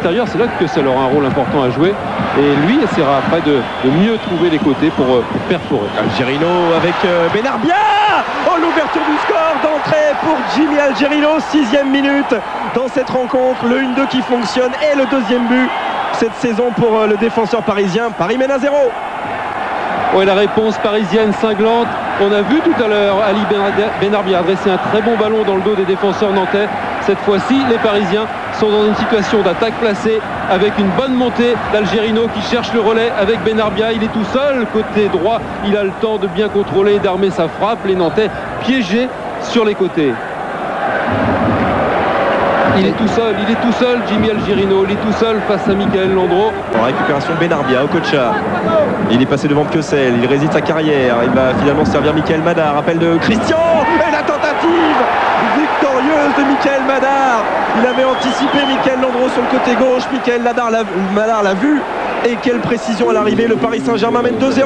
C'est là que ça aura un rôle important à jouer et lui essaiera après de mieux trouver les côtés pour perforer. Algerino avec Benarbia. Oh, l'ouverture du score d'entrée pour Jimmy Algerino, 6e minute dans cette rencontre, le 1-2 qui fonctionne et le 2e but cette saison pour le défenseur parisien. Paris mène à 0. Ouais, la réponse parisienne cinglante. On a vu tout à l'heure Ali Benarbia adresser un très bon ballon dans le dos des défenseurs nantais. Cette fois-ci, les Parisiens sont dans une situation d'attaque placée avec une bonne montée d'Algerino qui cherche le relais avec Benarbia. Il est tout seul côté droit. Il a le temps de bien contrôler et d'armer sa frappe. Les Nantais piégés sur les côtés. Il est tout seul, Jimmy Algerino, il est tout seul face à Michael Landreau. En récupération Benarbia, Okocha. Il est passé devant Piocel, il résiste sa carrière. Il va finalement servir Michael Madar. Appel de Christian et la tentative victorieuse de Michael Madar. Il avait anticipé Michael Landreau sur le côté gauche. Michael Madar l'a vu. Et quelle précision à l'arrivée, le Paris Saint-Germain mène 2-0.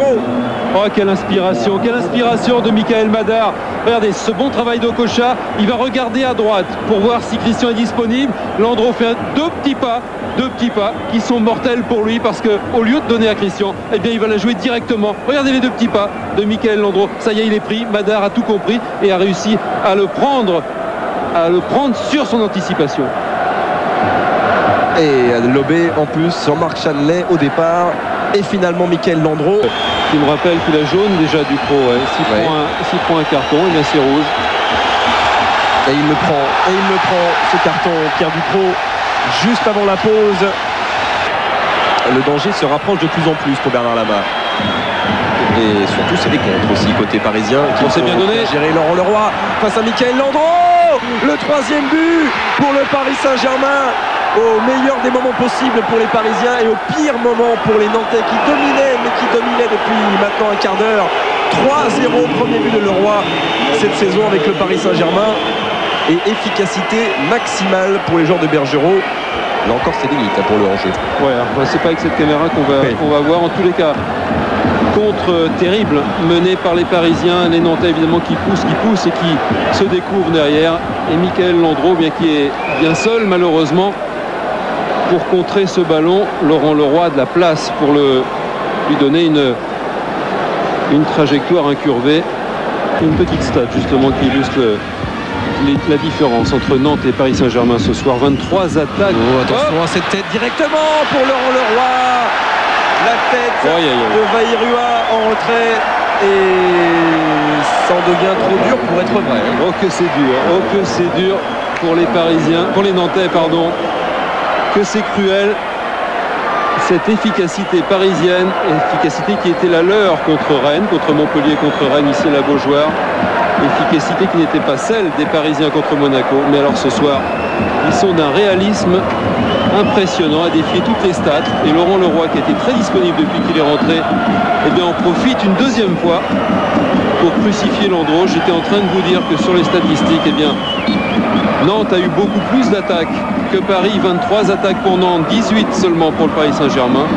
Oh, quelle inspiration de Michael Madar. Regardez ce bon travail d'Okocha. Il va regarder à droite pour voir si Christian est disponible. Landreau fait deux petits pas qui sont mortels pour lui parce qu'au lieu de donner à Christian, eh bien il va la jouer directement. Regardez les deux petits pas de Michael Landreau. Ça y est, il est pris. Madar a tout compris et a réussi à le prendre sur son anticipation. Et lobé en plus Jean-Marc Chanelay au départ et finalement Michael Landreau qui me rappelle qu'il a jaune déjà du pro. S'il prend un carton, il a ses rouges et il le prend ce carton, Pierre Ducrot, juste avant la pause. Le danger se rapproche de plus en plus pour Bernard Lama et surtout c'est les contres aussi côté parisien qui s'est bien donné. Gérer Laurent Leroy face à Michael Landreau. Le 3e but pour le Paris Saint-Germain, au meilleur des moments possibles pour les Parisiens et au pire moment pour les Nantais qui dominaient depuis maintenant un quart d'heure. 3-0, premier but de Leroy cette saison avec le Paris Saint-Germain et efficacité maximale pour les joueurs de Bergerot. Là encore c'est limite pour le hors-jeu. Ouais, c'est pas avec cette caméra qu'on va voir. En tous les cas, contre terrible mené par les Parisiens, les Nantais évidemment qui poussent et qui se découvrent derrière, et Michael Landreau qui est bien seul malheureusement pour contrer ce ballon. Laurent Leroy a de la place pour lui donner une trajectoire incurvée. Une petite stat justement qui illustre la différence entre Nantes et Paris Saint-Germain ce soir. 23 attaques. Oh, attention à cette tête directement pour Laurent Leroy. La tête de Vairua en retrait et ça en devient trop dur pour être vrai. Oh que c'est dur pour les Parisiens, pour les Nantais pardon. Que c'est cruel cette efficacité parisienne, efficacité qui était la leur contre Rennes, contre Montpellier, contre Rennes ici à la Beaujoire. Efficacité qui n'était pas celle des Parisiens contre Monaco. Mais alors ce soir, ils sont d'un réalisme impressionnant à défier toutes les stats. Et Laurent Leroy, qui était très disponible depuis qu'il est rentré, eh bien, en profite une deuxième fois pour crucifier Landreau. J'étais en train de vous dire que sur les statistiques, eh bien, Nantes a eu beaucoup plus d'attaques que Paris. 23 attaques pour Nantes, 18 seulement pour le Paris Saint-Germain.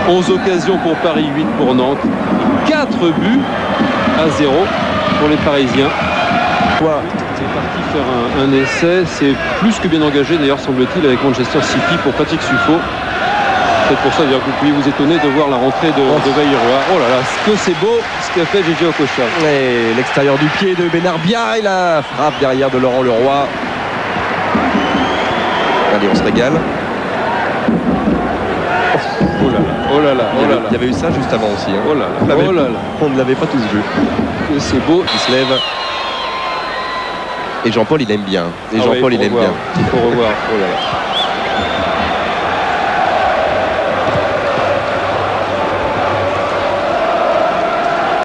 11 occasions pour Paris, 8 pour Nantes. 4 buts à 0 pour les Parisiens. C'est parti faire un essai. C'est plus que bien engagé d'ailleurs semble-t-il avec Manchester City pour Patrick Suffo. C'est pour ça que vous pouvez vous étonner de voir la rentrée de Vairua. Oh là là, ce que c'est beau ce qu'a fait Gigi Okocha. Et l'extérieur du pied de Benarbia et la frappe derrière de Laurent Leroy. Allez, on se régale. Oh là là. Il y avait eu ça juste avant aussi. Oh là là. On ne l'avait pas tous vu. Que c'est beau. Il se lève. Et Jean-Paul, il aime bien. Il faut revoir. Oh là là.